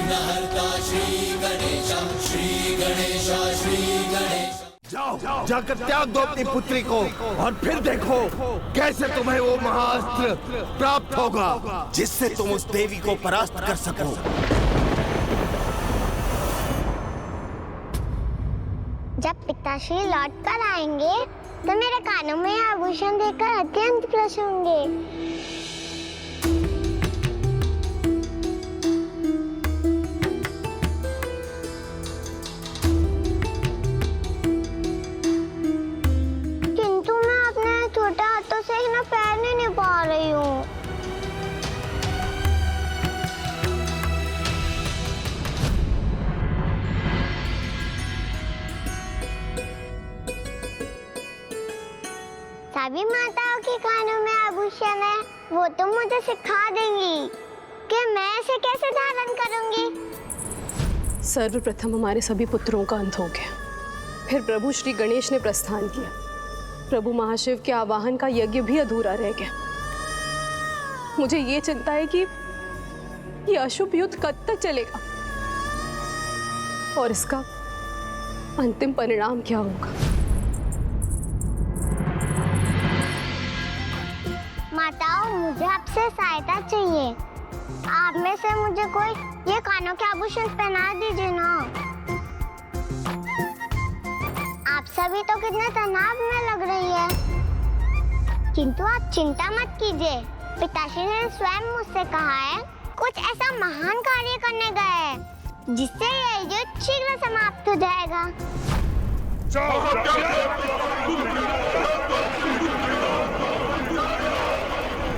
विघ्नहर्ता श्री गणेश, श्री गणेश, श्री गणेश। जाओ जाकर त्याग दो अपनी पुत्री को और फिर देखो कैसे तुम्हें वो महाअस्त्र प्राप्त होगा जिससे तुम उस देवी को परास्त कर सको। जब पिताश्री लौट कर आएंगे तो मेरे कानों में आभूषण देखकर अत्यंत प्रसन्न होंगे। किंतु मैं अपने छोटे हाथों से इन्हें पहन नहीं पा रही हूँ। सभी माताओं के कानों में आभूषण है, वो तो मुझे सिखा देंगी कि मैं इसे कैसे धारण करूंगी। सर्वप्रथम हमारे सभी पुत्रों का अंत हो गया, फिर प्रभु श्री गणेश ने प्रस्थान किया। प्रभु महाशिव के आवाहन का यज्ञ भी अधूरा रह गया। मुझे ये चिंता है कि ये अशुभ युद्ध कब तक चलेगा और इसका अंतिम परिणाम क्या होगा। माताओं, मुझे आपसे सहायता चाहिए। आप में से मुझे कोई ये कानों के आभूषण पहना दीजिए ना। आप सभी तो कितने तनाव में लग रही है, किंतु आप चिंता मत कीजिए। पिताश्री ने स्वयं मुझसे कहा है कुछ ऐसा महान कार्य करने गए हैं जिससे ये युद्ध शीघ्र समाप्त हो जाएगा।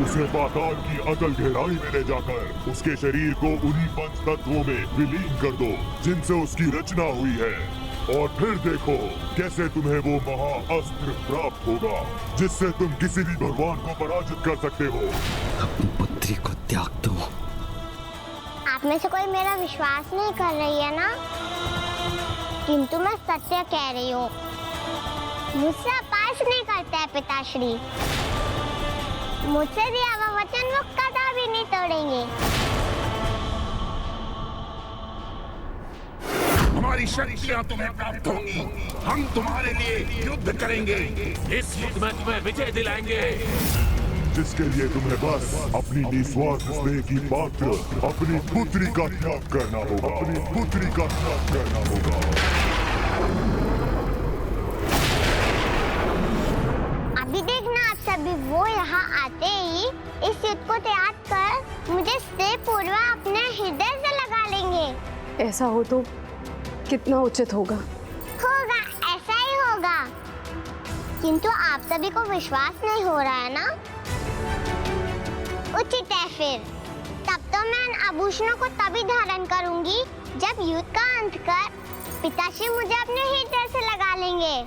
उसे पाताल की अतल गहराई में ले जाकर उसके शरीर को उन्हीं पंच तत्वों में विलीन कर दो जिनसे उसकी रचना हुई है, और फिर देखो कैसे तुम्हें वो महाअस्त्र प्राप्त होगा जिससे तुम किसी भी भगवान को पराजित कर सकते हो। अपनी पुत्री को त्याग दो। आप में से कोई मेरा विश्वास नहीं कर रही है ना, किंतु मैं सत्य कह रही हूँ। मुझसे अपास नहीं करते हैं पिताश्री। मुझसे दिया हुआ वचन वो कदापि नहीं तोड़ेंगे। हमारी शक्तियाँ तुम्हें प्राप्त होंगी। हम तुम्हारे लिए युद्ध करेंगे। इस युद्ध में तुम्हें विजय दिलाएंगे, जिसके लिए तुम्हें बस अपनी निस्वार्थ स्नेह की पात्र अपनी पुत्री का त्याग करना होगा। अपनी पुत्री का त्याग करना होगा। अभी देखना आप सभी, वो यहाँ आते ही इस युद्ध को त्याग कर मुझे स्नेह पूर्वक अपने हृदय से लगा लेंगे। ऐसा हो तो कितना उचित होगा। होगा, ऐसा ही होगा। किंतु आप सभी को विश्वास नहीं हो रहा है ना? उचित है फिर। तब तो मैं इन आभूषणों को तभी धारण करूंगी जब युद्ध का अंत कर पिताश्री मुझे अपने हृदय से लगा लेंगे।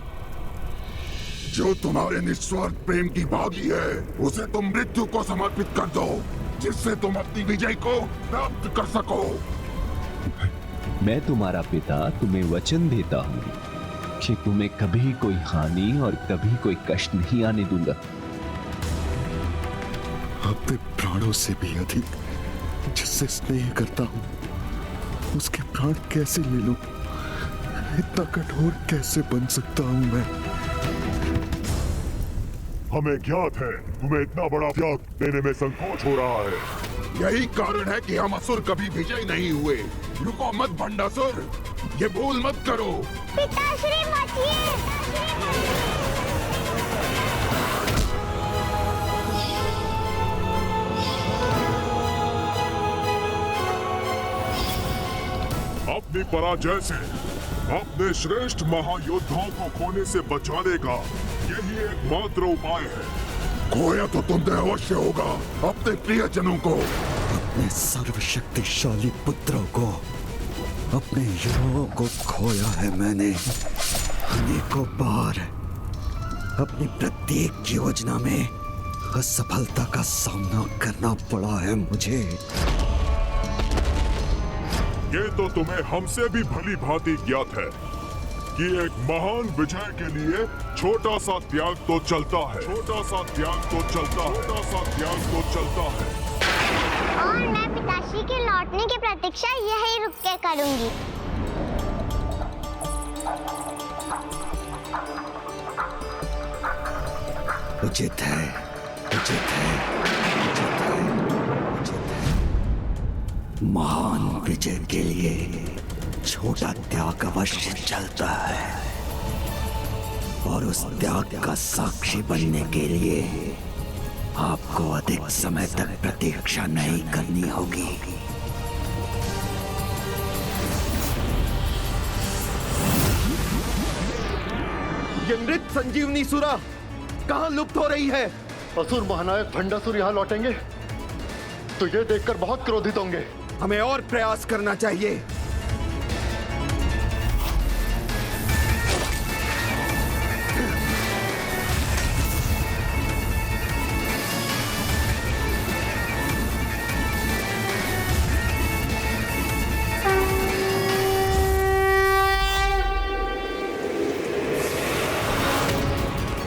जो तुम्हारे निस्वार्थ प्रेम की भागी है उसे तुम मृत्यु को समर्पित कर दो, जिससे तुम अपनी विजय को प्राप्त कर सको। मैं तुम्हारा पिता तुम्हें वचन देता हूँ कि तुम्हें कभी कोई हानि और कभी कोई कष्ट नहीं आने दूंगा। अपने प्राणों से भी अधिक जिससे स्नेह करता हूँ उसके प्राण कैसे ले लूं? इतना कठोर कैसे बन सकता हूँ मैं? हमें ज्ञात है तुम्हें इतना बड़ा त्याग देने में संकोच हो रहा है। यही कारण है कि हम असुर कभी विजय नहीं हुए। रुको मत भंडासुर, ये भूल मत करो। पिताश्री बचिए। अपनी पराजय से अपने श्रेष्ठ महायोद्धाओं को खोने से बचाने का यही एकमात्र उपाय है। खोया तो तुमने अवश्य होगा अपने प्रियजनों को, अपने सर्वशक्तिशाली पुत्रों को, अपने युवाओं को खोया है मैंने अनेकों बार। अपनी प्रत्येक योजना में असफलता का सामना करना पड़ा है मुझे। ये तो तुम्हें हमसे भी भली भांति ज्ञात है कि एक महान विजय के लिए छोटा सा त्याग तो चलता है। छोटा सा त्याग तो चलता है। छोटा सा त्याग तो चलता है। और मैं पिताश्री के लौट लौटने की प्रतीक्षा यही रुक के करूंगी। उचित है, उचित है, उचित है, उचित है। महान विजय के लिए छोटा त्याग अवश्य चलता है, और उस त्याग का साक्षी बनने के लिए आपको अधिक समय तक प्रतीक्षा नहीं करनी होगी। ये मृत संजीवनी सुरा कहाँ लुप्त हो रही है? असुर महानायक भंडासुर यहाँ लौटेंगे तो ये देखकर बहुत क्रोधित होंगे। हमें और प्रयास करना चाहिए।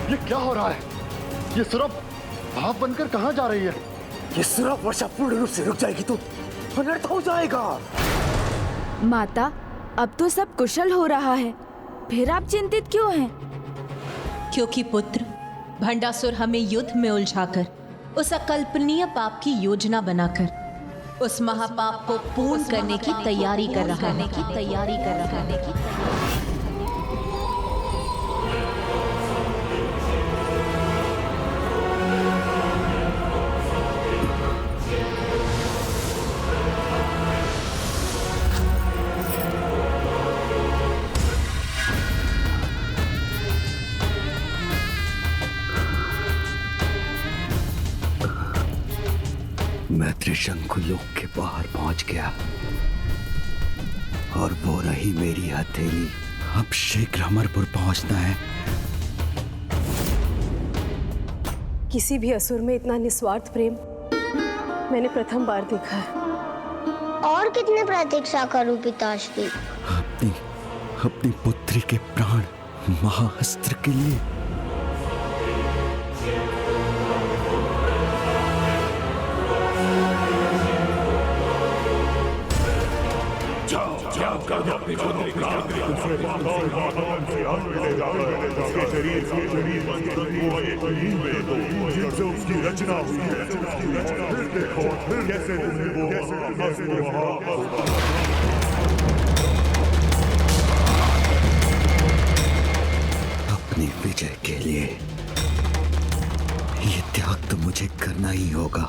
ये क्या हो रहा है? ये सुरभ भाप बनकर कहाँ जा रही है? ये सुरभ वर्षा पूर्ण रूप से रुक जाएगी तो अनर्थ हो जाएगा। माता, अब तो सब कुशल हो रहा है, फिर आप चिंतित क्यों हैं? क्योंकि पुत्र, भंडासुर हमें युद्ध में उलझाकर उस अकल्पनीय पाप की योजना बनाकर उस महापाप को पूर्ण करने की तैयारी कर रहा है। मैं त्रिशंकु लोक के बाहर पहुंच गया और वो रही मेरी हथेली। अब शीघ्र अमरपुर पहुंचना है। किसी भी असुर में इतना निस्वार्थ प्रेम मैंने प्रथम बार देखा है। और कितने प्रतीक्षा करूं पिताश्री? अपनी पुत्री के प्राण महाअस्त्र के लिए। जिनसे उसकी रचना हुई है, फिर देखो कैसे अपनी विजय के लिए ये त्याग तो मुझे करना ही होगा।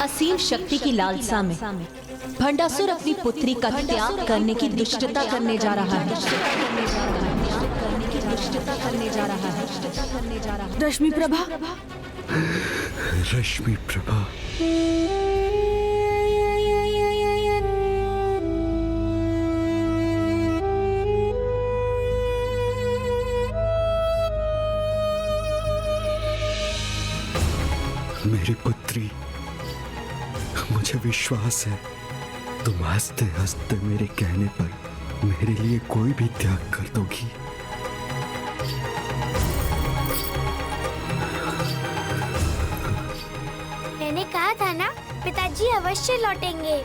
असीम शक्ति की लालसा में भंडासुर अपनी पुत्री का त्याग करने की दुष्टता करने जा रहा है। रश्मि प्रभा, रश्मि प्रभा, मेरी पुत्री, मुझे विश्वास है तुम हंसते हंसते मेरे कहने पर मेरे लिए कोई भी त्याग कर दोगी। मैंने कहा था ना, पिताजी अवश्य लौटेंगे।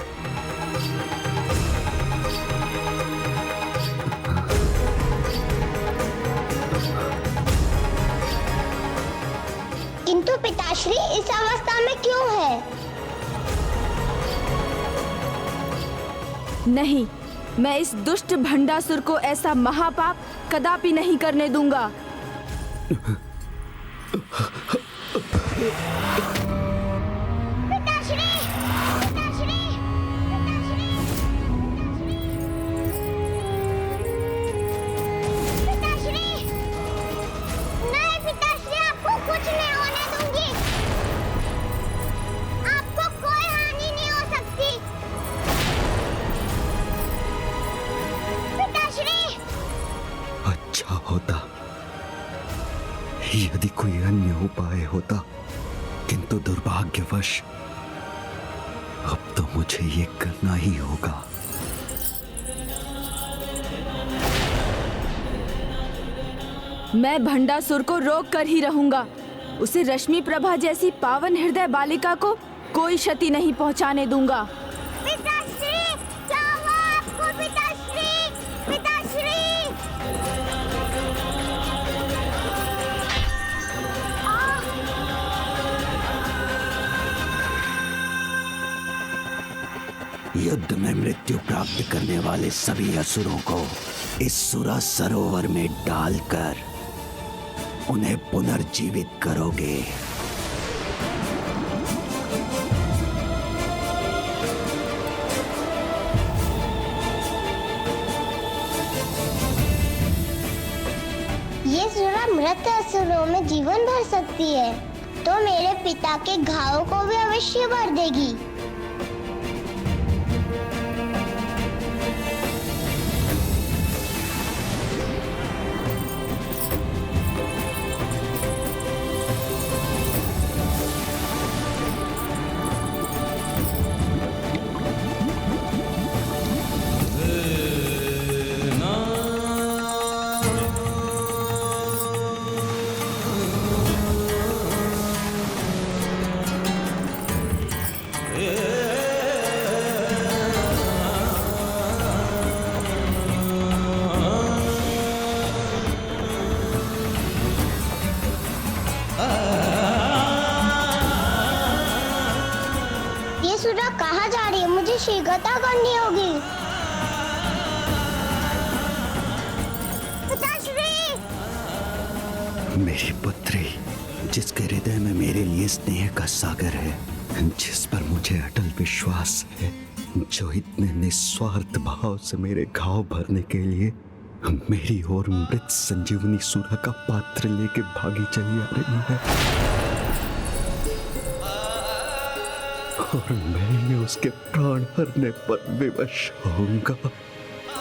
किंतु पिताश्री इस अवस्था में क्यों है? नहीं, मैं इस दुष्ट भंडासुर को ऐसा महापाप कदापि नहीं करने दूंगा। पिताश्री! पिताश्री! पिताश्री! नहीं पिताश्री, आपको कुछ नहीं होने दूंगी। आपको कोई हानि नहीं हो सकती। पिताश्री! अच्छा होता यदि कोई अन्य उपाय होता, किंतु दुर्भाग्यवश अब तो मुझे ये करना ही होगा। मैं भंडासुर को रोक कर ही रहूंगा। उसे रश्मि प्रभा जैसी पावन हृदय बालिका को कोई क्षति नहीं पहुंचाने दूंगा। पिताश्री, क्या हुआ आपको पिताश्री? पिताश्री! युद्ध में मृत्यु प्राप्त करने वाले सभी असुरों को इस सुरा सरोवर में डालकर उन्हें पुनर्जीवित करोगे। ये सुरा मृत असुरों में जीवन भर सकती है, तो मेरे पिता के घावों को भी अवश्य भर देगी। ये सुरा कहाँ जा रही है? मुझे शीघ्रता करनी होगी। पिताश्री! मेरी पुत्री, जिसके हृदय में मेरे लिए स्नेह का सागर है, जिस पर मुझे अटल विश्वास है, जो इतने निस्वार्थ भाव से मेरे घाव भरने के लिए मेरी ओर मृत संजीवनी सुरा का पात्र लेके भागी चली आ रही है, और मैं ही उसके प्राण हरने पर विवश होऊंगा।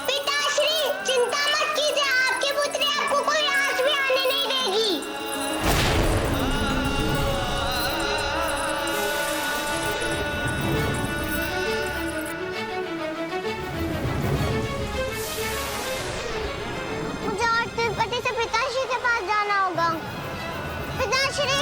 पिताश्री, चिंता मत कीजिए, आपकी पुत्री आपको कोई आस भी आने नहीं देगी। मुझे और तिरुपति से पिताश्री के पास जाना होगा। पिताश्री!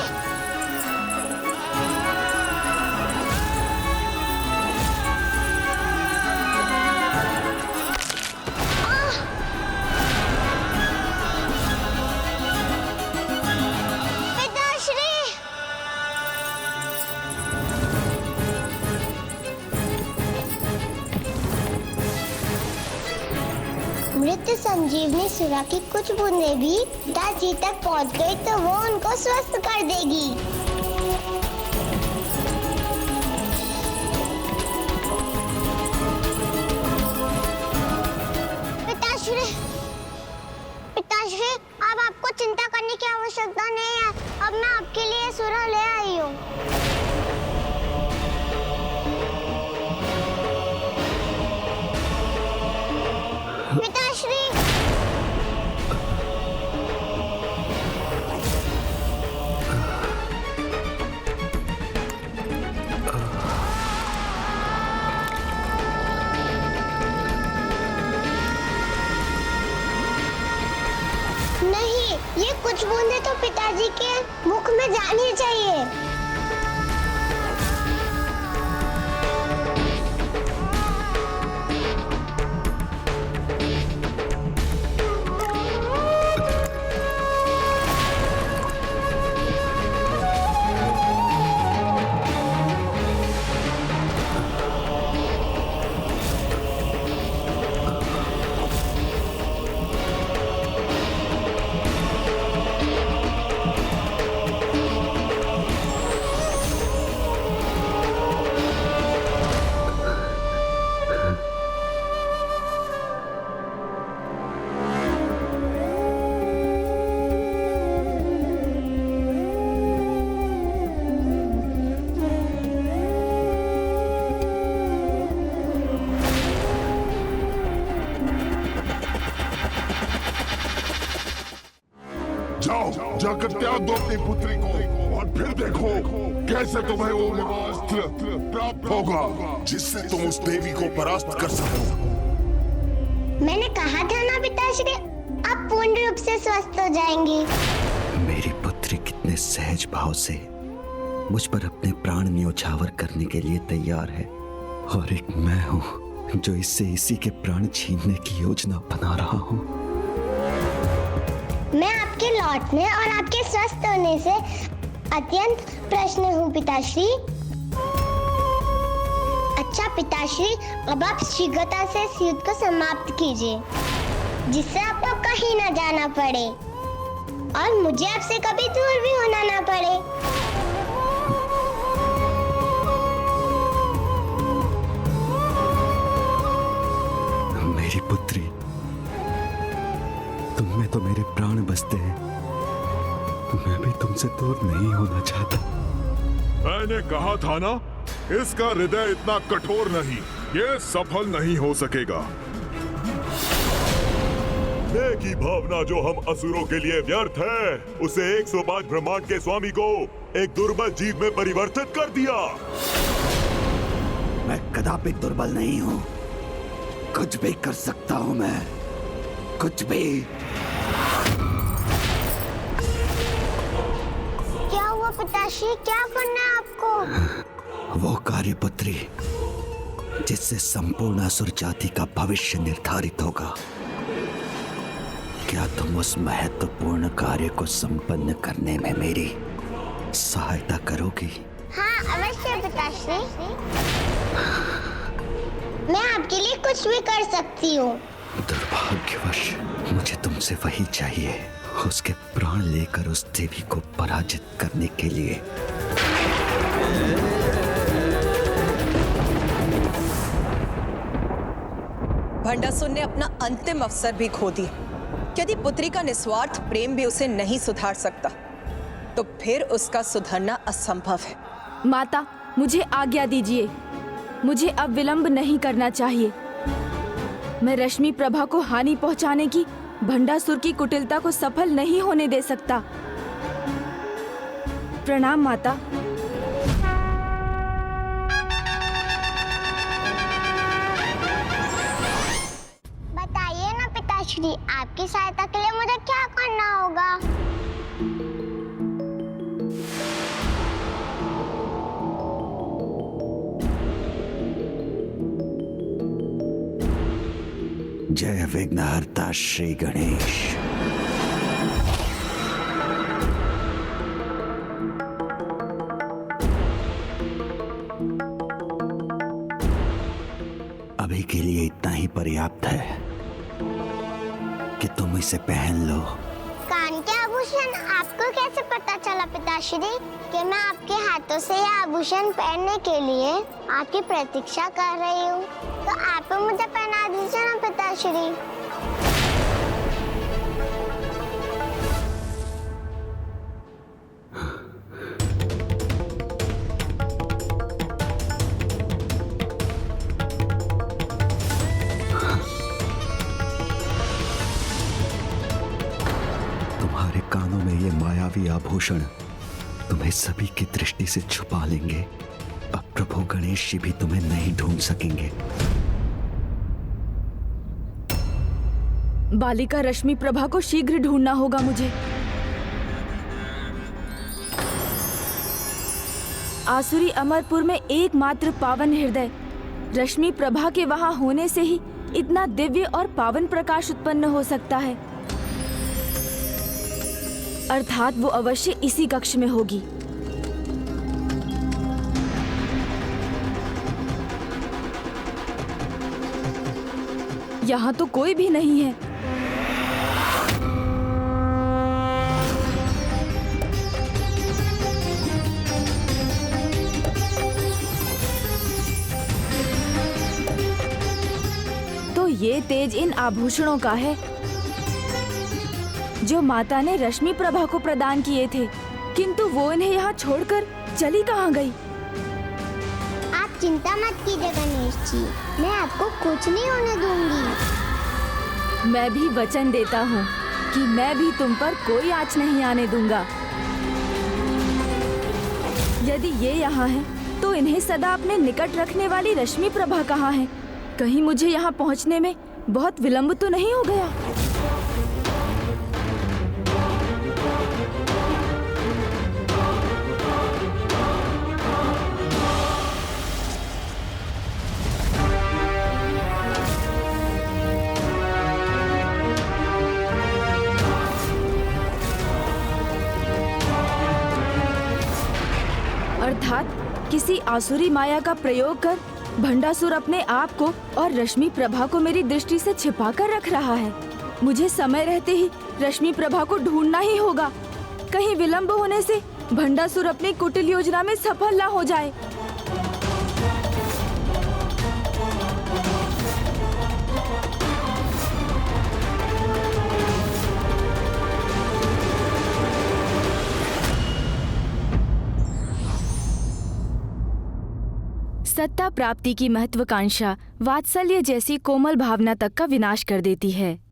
मृत संजीवनी सुरा की कुछ बूंदें भी पिताजी तक पहुंच गई तो वो उनको स्वस्थ कर देगी। पिताश्री, पिताश्री, अब आपको चिंता करने की आवश्यकता नहीं है। अब मैं आपके लिए सुरा ले आई हूँ। पिताश्री! नहीं, ये कुछ बूंदे तो पिताजी के मुख में जानी चाहिए। जाओ, जाकर त्याग दो अपनी पुत्री को, और फिर देखो कैसे तुम्हें वो महाअस्त्र प्राप्त होगा जिससे तुम उस देवी को परास्त कर सको। मैंने कहा था ना पिताश्री, आप पूर्ण रूप से स्वस्थ हो जाएंगी। मेरी पुत्री कितने सहज भाव से मुझ पर अपने प्राण न्योछावर करने के लिए तैयार है, और एक मैं हूं जो इससे इसी के प्राण छीनने की योजना बना रहा हूं। मैं आपके लौटने और आपके स्वस्थ होने से अत्यंत प्रसन्न हूँ पिताश्री। अच्छा पिताश्री, अब आप शीघ्रता से इस युद्ध को समाप्त कीजिए, जिससे आपको कहीं न जाना पड़े और मुझे आपसे कभी दूर भी होना ना पड़े। मेरी पुत्री, तुम में तो मेरे प्राण बसते हैं। मैं भी तुमसे दूर नहीं होना चाहता। मैंने कहा था ना, इसका हृदय इतना कठोर नहीं, ये सफल नहीं हो सकेगा। देह की भावना जो हम असुरों के लिए व्यर्थ है, उसे 105 ब्रह्मांड के स्वामी को एक दुर्बल जीव में परिवर्तित कर दिया। मैं कदापि दुर्बल नहीं हूँ, कुछ भी कर सकता हूँ मैं, कुछ भी। क्या हुआ पिताश्री, क्या करना है आपको? वो कार्य पुत्री जिससे संपूर्ण असुर जाति का भविष्य निर्धारित होगा। क्या तुम उस महत्वपूर्ण कार्य को संपन्न करने में मेरी सहायता करोगी? हाँ अवश्य पिताश्री, मैं आपके लिए कुछ भी कर सकती हूँ। दुर्भाग्यवश मुझे तुमसे वही चाहिए, उसके प्राण लेकर उस देवी को पराजित करने के लिए। भंडासुर ने अपना अंतिम अवसर भी खो दिया। यदि पुत्री का निस्वार्थ प्रेम भी उसे नहीं सुधार सकता, तो फिर उसका सुधरना असंभव है। माता, मुझे आज्ञा दीजिए, मुझे अब विलंब नहीं करना चाहिए। मैं रश्मि प्रभा को हानि पहुंचाने की भंडासुर की कुटिलता को सफल नहीं होने दे सकता। प्रणाम माता। बताइए ना पिताश्री, आपकी सहायता के लिए मुझे क्या करना होगा? जय विघ्नहर्ता श्री गणेश। अभी के लिए इतना ही पर्याप्त है कि तुम इसे पहन लो। कान के आभूषण आपको कैसे पता चला पिताश्री कि मैं आपके हाथों से यह आभूषण पहनने के लिए आपकी प्रतीक्षा कर रही हूँ? तो आप मुझे पहना दीजिए ना पिताश्री। तुम्हारे कानों में ये मायावी आभूषण तुम्हें सभी की दृष्टि से छुपा लेंगे। अब प्रभु गणेश जी भी तुम्हें नहीं ढूंढ सकेंगे। बालिका रश्मि प्रभा को शीघ्र ढूंढना होगा मुझे। आसुरी अमरपुर में एकमात्र पावन हृदय रश्मि प्रभा के वहां होने से ही इतना दिव्य और पावन प्रकाश उत्पन्न हो सकता है। अर्थात वो अवश्य इसी कक्ष में होगी। यहाँ तो कोई भी नहीं है। तो ये तेज इन आभूषणों का है जो माता ने रश्मि प्रभा को प्रदान किए थे, किंतु वो इन्हें यहाँ छोड़कर चली कहाँ गई? आप चिंता मत कीजिए गणेश जी, मैं आपको कुछ नहीं होने दूंगी। मैं भी वचन देता हूँ कि मैं भी तुम पर कोई आँच नहीं आने दूंगा। यदि ये यहाँ है, तो इन्हें सदा अपने निकट रखने वाली रश्मि प्रभा कहाँ है? कहीं मुझे यहाँ पहुँचने में बहुत विलंब तो नहीं हो गया? अर्थात किसी आसुरी माया का प्रयोग कर भंडासुर अपने आप को और रश्मि प्रभा को मेरी दृष्टि से छिपा कर रख रहा है। मुझे समय रहते ही रश्मि प्रभा को ढूंढना ही होगा। कहीं विलंब होने से भंडासुर अपनी कुटिल योजना में सफल ना हो जाए। सत्ता प्राप्ति की महत्वाकांक्षा वात्सल्य जैसी कोमल भावना तक का विनाश कर देती है।